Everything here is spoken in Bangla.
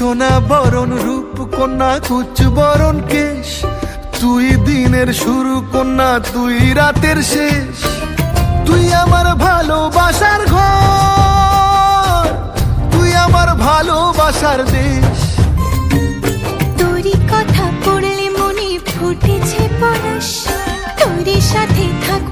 সোনা বরণ রূপ কন্যা কুচ বরণ কেশ, তুই দিনের শুরু কন্যা তুই রাতের শেষ। তুই আমার ভালোবাসার ঘর, তুই আমার ভালোবাসার দেশ। তোরই কথা পড়লে মনে ফুটেছে পরশ, তোরই সাথে থাকবো